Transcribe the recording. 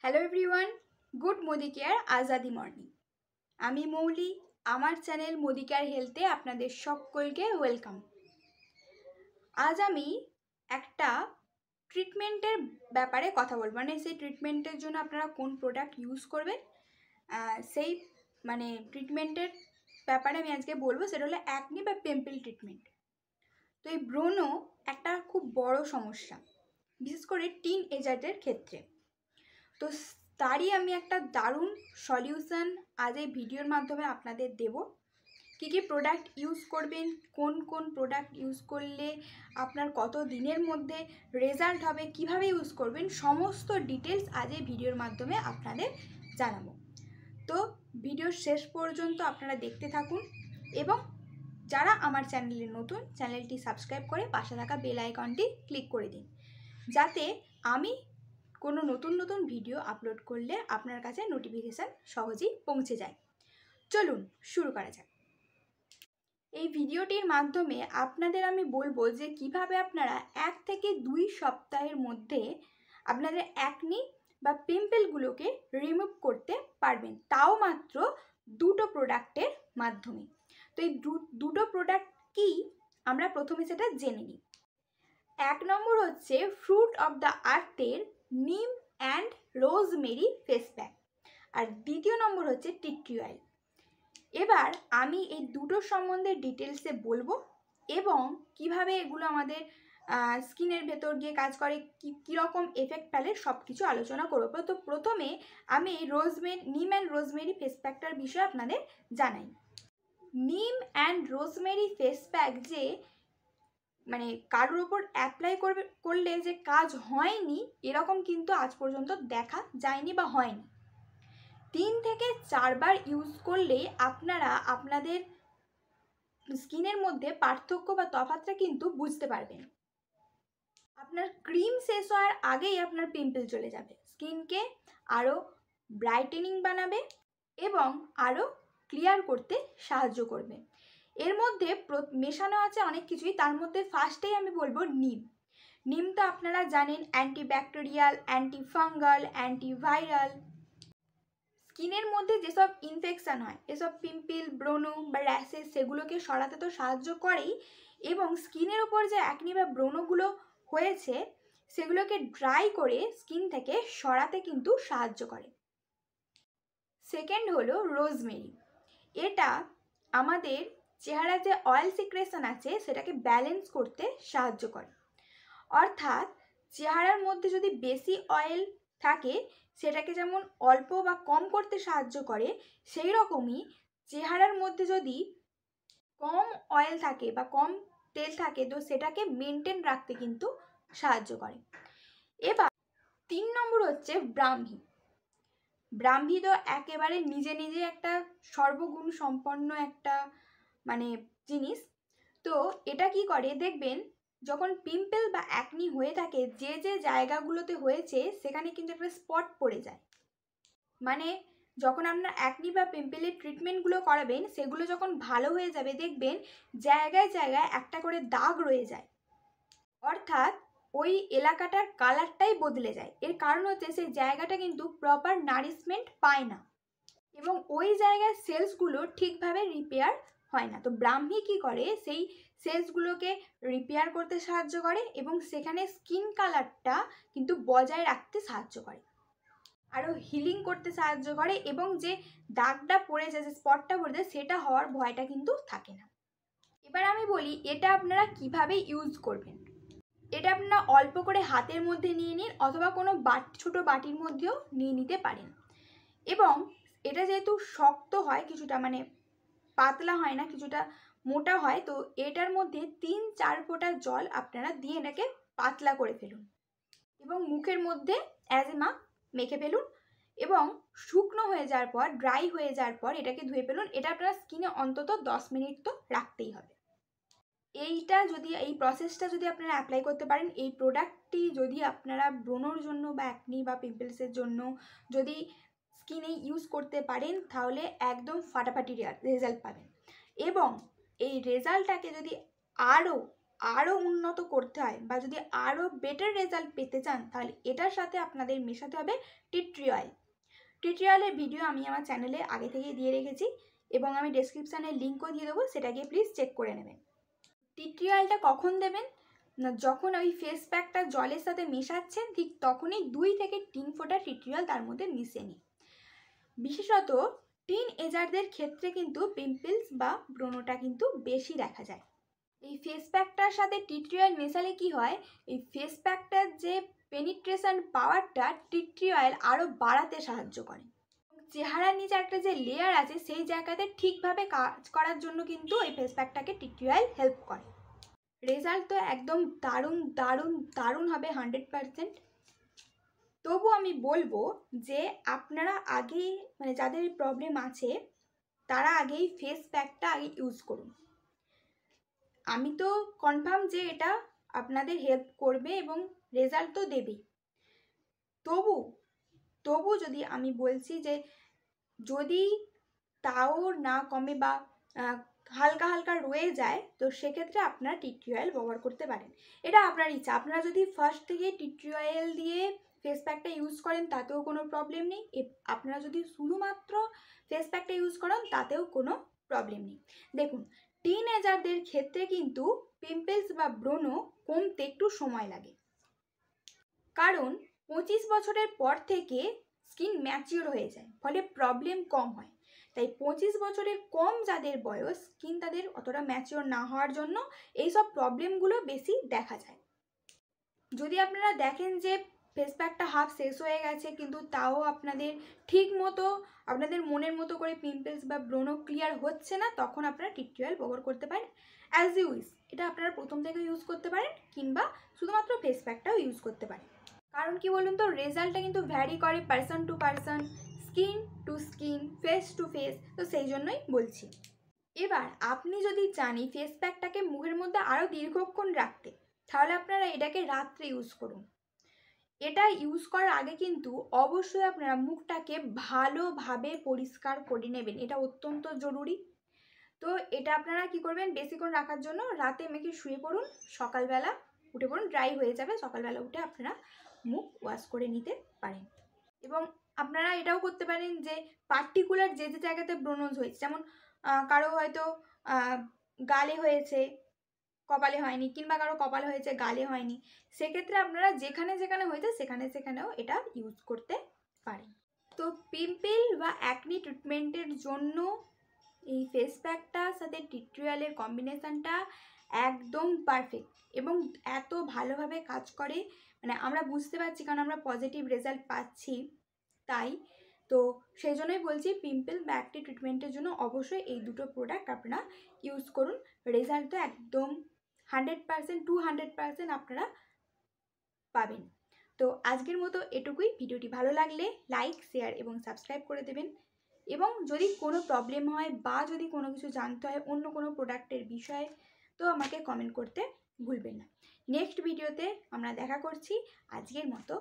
Hello everyone, good Modi care Azadi morning. আমি মৌলি, আমার channel Modi care হেলথে আপনাদের সকলকে ওয়েলকাম। আজ আমি একটা ট্রিটমেন্টের ব্যাপারে কথা বলবো, মানে সেই ট্রিটমেন্টের জন্য আপনারা কোন প্রোডাক্ট ইউজ করবেন সেই ট্রিটমেন্টের ব্যাপারে আমি আজকে বলবো। সেটা হলো অ্যাকনি বা পিম্পল ট্রিটমেন্ট। তো এই ব্রণ একটা খুব বড় সমস্যা, বিশেষ করে টিন এজারদের ক্ষেত্রে। তো তারই আমি একটা দারুণ সলিউশন আজ এই ভিডিওর মাধ্যমে আপনাদের দেব। কী কী প্রোডাক্ট ইউজ করবেন, কোন কোন প্রোডাক্ট ইউজ করলে আপনার কত দিনের মধ্যে রেজাল্ট হবে, কিভাবে ইউজ করবেন, সমস্ত ডিটেলস আজ এই ভিডিওর মাধ্যমে আপনাদের জানাবো। তো ভিডিওর শেষ পর্যন্ত আপনারা দেখতে থাকুন এবং যারা আমার চ্যানেলে নতুন, চ্যানেলটি সাবস্ক্রাইব করে পাশে থাকা বেল আইকনটি ক্লিক করে দিন, যাতে আমি কোনো নতুন নতুন ভিডিও আপলোড করলে আপনার কাছে নোটিফিকেশান সহজেই পৌঁছে যায়। চলুন শুরু করা যাক। এই ভিডিওটির মাধ্যমে আপনাদের আমি বলবো যে কিভাবে আপনারা 1 থেকে 2 সপ্তাহের মধ্যে আপনাদের অ্যাকনি বা পিম্পলগুলোকে রিমুভ করতে পারবেন, তাও মাত্র 2টো প্রোডাক্টের মাধ্যমে। তো এই দুটো প্রোডাক্ট কি আমরা প্রথমে সেটা জেনে নিই। 1 নম্বর হচ্ছে ফ্রুট অফ দ্য আর্থের নিম অ্যান্ড রোজমেরি ফেস প্যাক, আর দ্বিতীয় নম্বর হচ্ছে টি ট্রি অয়েল। এবার আমি এই দুটোর সম্বন্ধে ডিটেলসে বলবো এবং কিভাবে এগুলো আমাদের স্কিনের ভেতর গিয়ে কাজ করে, কীরকম এফেক্ট ফেলে, সব কিছু আলোচনা করবো। তো প্রথমে আমি নিম অ্যান্ড রোজমেরি ফেস প্যাকটার বিষয়ে আপনাদের জানাই। নিম অ্যান্ড রোজমেরি ফেস প্যাক যে কারোর ওপর অ্যাপ্লাই করলে যে কাজ হয়নি এরকম কিন্তু আজ পর্যন্ত দেখা যায়নি বা হয়নি। 3 থেকে 4 বার ইউজ করলে আপনারা আপনাদের স্কিনের মধ্যে পার্থক্য বা তফাৎটা কিন্তু বুঝতে পারবেন। আপনার ক্রিম শেষ হওয়ার আগেই আপনার পিম্পল চলে যাবে, স্কিনকে আরও ব্রাইটেনিং বানাবে এবং আরও ক্লিয়ার করতে সাহায্য করবে। এর মধ্যে মেশানো আছে অনেক কিছুই, তার মধ্যে ফার্স্টেই আমি বলবো নিম। নিম তো আপনারা জানেন অ্যান্টিব্যাকটেরিয়াল, অ্যান্টিফাঙ্গাল, অ্যান্টিভাইরাল। স্কিনের মধ্যে যেসব ইনফেকশান হয়, এসব পিম্পল, ব্রণ বা র্যাশেস, সেগুলোকে সরাতে তো সাহায্য করেই, এবং স্কিনের ওপর যে অ্যাকনি বা ব্রণগুলো হয়েছে সেগুলোকে ড্রাই করে স্কিন থেকে সরাতে কিন্তু সাহায্য করে। সেকেন্ড হলো রোজমেরি। এটা আমাদের চেহারার যে অয়েল সিক্রেশন আছে সেটাকে ব্যালেন্স করতে সাহায্য করে। অর্থাৎ চেহারার মধ্যে যদি বেশি অয়েল থাকে সেটাকে যেমন অল্প বা কম করতে সাহায্য করে, সেই রকমই চেহারার মধ্যে যদি কম অয়েল থাকে বা কম তেল থাকে তো সেটাকে মেনটেন রাখতে কিন্তু সাহায্য করে। এবার 3 নম্বর হচ্ছে ব্রাহ্মী। ব্রাহ্মী তো একেবারে নিজে নিজে একটা সর্বগুণ সম্পন্ন একটা জিনিস। তো এটা কি করে দেখবেন, যখন পিম্পল বা অ্যাকনি হয়ে থাকে, যে যে জায়গাগুলোতে হয়েছে সেখানে কিন্তু একটা স্পট পড়ে যায়। যখন আপনার অ্যাকনি বা পিম্পলের ট্রিটমেন্টগুলো করাবেন সেগুলো যখন ভালো হয়ে যাবে দেখবেন জায়গায় জায়গায় একটা করে দাগ রয়ে যায়, অর্থাৎ ওই এলাকাটার কালারটাই বদলে যায়। এর কারণ হচ্ছে সেই জায়গাটা কিন্তু প্রপার নারিশমেন্ট পায় না এবং ওই জায়গার সেলসগুলো ঠিকভাবে রিপেয়ার হয় না। তো ব্রাহ্মী কী করে, সেই সেলসগুলোকে রিপেয়ার করতে সাহায্য করে এবং সেখানে স্কিন কালারটা কিন্তু বজায় রাখতে সাহায্য করে, আরও হিলিং করতে সাহায্য করে, এবং যে দাগটা পড়েছে, যে স্পটটা পড়েছে, সেটা হওয়ার ভয়টা কিন্তু থাকে না। এবার আমি বলি এটা আপনারা কিভাবে ইউজ করবেন। এটা আপনারা অল্প করে হাতের মধ্যে নিয়ে নিন অথবা কোনো ছোটো বাটির মধ্যেও নিয়ে নিতে পারেন। এবং এটা যেহেতু শক্ত হয়, কিছুটা পাতলা হয় না, কিছুটা মোটা হয়, তো এটার মধ্যে 3-4 ফোঁটা জল আপনারা দিয়ে এটাকে পাতলা করে ফেলুন এবং মুখের মধ্যে অ্যাজ এ মাস্ক মেখে ফেলুন এবং শুকনো হয়ে যাওয়ার পর, ড্রাই হয়ে যাওয়ার পর এটাকে ধুয়ে ফেলুন। এটা আপনারা স্কিনে অন্তত 10 মিনিট তো রাখতেই হবে। এই প্রসেসটা যদি আপনারা অ্যাপ্লাই করতে পারেন, এই প্রোডাক্টটি যদি আপনারা ব্রণর জন্য বা অ্যাকনি বা পিম্পলসের জন্য যদি স্কিনে ইউজ করতে পারেন তাহলে একদম ফাটাফাটি রেজাল্ট পাবেন। এবং এই রেজাল্টটাকে যদি আরও আরও উন্নত করতে হয় বা যদি আরও বেটার রেজাল্ট পেতে চান, তাহলে এটার সাথে আপনাদের মেশাতে হবে tea tree oil. Tea tree অয়েলের ভিডিও আমি আমার চ্যানেলে আগে থেকেই দিয়ে রেখেছি এবং আমি ডেসক্রিপশানে লিঙ্কও দিয়ে দেবো, সেটাকে প্লিজ চেক করে নেবেন। টি ট্রি অয়েলটা কখন দেবেন না, যখন ওই ফেস প্যাকটা জলের সাথে মেশাচ্ছেন ঠিক তখনই 2 থেকে 3 ফোঁটা টি ট্রি অয়েল তার মধ্যে মিশিয়ে নিন। বিশেষত টিন এজারদের ক্ষেত্রে কিন্তু পিম্পলস বা ব্রণটা কিন্তু বেশি দেখা যায়। এই ফেস প্যাকটার সাথে টি ট্রি অয়েল মেশালে কি হয়, এই ফেস প্যাকটার যে পেনিট্রেশন পাওয়ারটা টি ট্রি অয়েল আরও বাড়াতে সাহায্য করে। চেহারার নিচে একটা যে লেয়ার আছে সেই জায়গাতে ঠিকভাবে কাজ করার জন্য কিন্তু এই ফেস প্যাকটাকে টি ট্রি অয়েল হেল্প করে। রেজাল্ট তো একদম দারুণ দারুণ দারুণ হবে 100%। তবু আমি বলবো যে আপনারা আগে মানে যাদের প্রবলেম আছে তারা আগেই ফেস প্যাকটা আগে ইউজ করুন। আমি তো কনফার্ম যে এটা আপনাদের হেল্প করবে এবং রেজাল্ট তো দেবেই। তবু যদি আমি বলছি যে যদি তাও না কমে বা হালকা হালকা রয়ে যায়, তো সেক্ষেত্রে আপনারা টি ট্রি অয়েল ব্যবহার করতে পারেন। এটা আপনার ইচ্ছা। আপনারা যদি ফার্স্ট থেকে টি ট্রি অয়েল দিয়ে ফেস প্যাকটা ইউজ করেন তাতেও কোনো প্রবলেম নেই। আপনারা যদি শুধুমাত্র ফেস প্যাকটা ইউজ করেন তাতেও কোনো প্রবলেম নেই। দেখুন, টিনএজারদের ক্ষেত্রে কিন্তু পিম্পলস বা ব্রণ কমতে একটু সময় লাগে, কারণ 25 বছরের পর থেকে স্কিন ম্যাচিওর হয়ে যায়, ফলে প্রবলেম কম হয়। তাই 25 বছরের কম যাদের বয়স, স্কিন তাদের অতটা ম্যাচিওর না হওয়ার জন্য এইসব প্রবলেমগুলো বেশি দেখা যায়। যদি আপনারা দেখেন যে ফেস প্যাকটা হাফ শেষ হয়ে গেছে কিন্তু তাও আপনাদের ঠিক মতো আপনাদের মনের মতো করে পিম্পলস বা ব্রণ ক্লিয়ার হচ্ছে না, তখন আপনারা টি ট্রি অয়েল ব্যবহার করতে পারেন অ্যাজ ইউ উইশ। এটা আপনারা প্রথম থেকে ইউজ করতে পারেন কিংবা শুধুমাত্র ফেস প্যাকটাও ইউজ করতে পারেন। কারণ কি বলুন তো, রেজাল্টটা কিন্তু ভ্যারি করে person to person, skin to skin, face to face, তো সেই জন্যই বলছি। এবার আপনি যদি চান এই ফেস প্যাকটাকে মুখের মধ্যে আরও দীর্ঘক্ষণ রাখতে, তাহলে আপনারা এটাকে রাত্রে ইউজ করুন। এটা ইউজ করার আগে কিন্তু অবশ্যই আপনারা মুখটাকে ভালোভাবে পরিষ্কার করে নেবেন, এটা অত্যন্ত জরুরি। তো এটা আপনারা কি করবেন, বেশিক্ষণ রাখার জন্য রাতে মেখে শুয়ে পড়ুন, সকালবেলা উঠে পড়ুন, ড্রাই হয়ে যাবে, সকালবেলা উঠে আপনারা মুখ ওয়াশ করে নিতে পারেন। এবং আপনারা এটাও করতে পারেন যে পার্টিকুলার যে যে জায়গাতে ব্রণ হয়েছে, যেমন কারো হয়তো গালে হয়েছে কপালে হয়নি, কিংবা কারো কপালে হয়েছে গালে হয়নি, সেক্ষেত্রে আপনারা যেখানে যেখানে হয়েছে সেখানেও এটা ইউজ করতে পারেন। তো পিম্পল বা অ্যাকনি ট্রিটমেন্টের জন্য এই ফেস প্যাকটার সাথে টি ট্রি অয়েলের কম্বিনেশানটা একদম পারফেক্ট এবং এত ভালোভাবে কাজ করে, মানে আমরা বুঝতে পারছি, কারণ আমরা পজিটিভ রেজাল্ট পাচ্ছি। তাই তো সেই জন্যই বলছি, পিম্পল বা অ্যাকনি ট্রিটমেন্টের জন্য অবশ্যই এই দুটো প্রোডাক্ট আপনারা ইউজ করুন। রেজাল্ট তো একদম 100% 200% আপনারা পাবেন। তো আজকের মতো এটুকুই। ভিডিওটি ভালো লাগলে লাইক, শেয়ার এবং সাবস্ক্রাইব করে দেবেন। এবং যদি কোনো প্রবলেম হয় বা যদি কোনো কিছু জানতে হয় অন্য কোনো প্রোডাক্টের বিষয়ে, তো আমাকে কমেন্ট করতে ভুলবেন না। নেক্সট ভিডিওতে আমরা দেখা করছি। আজকের মতো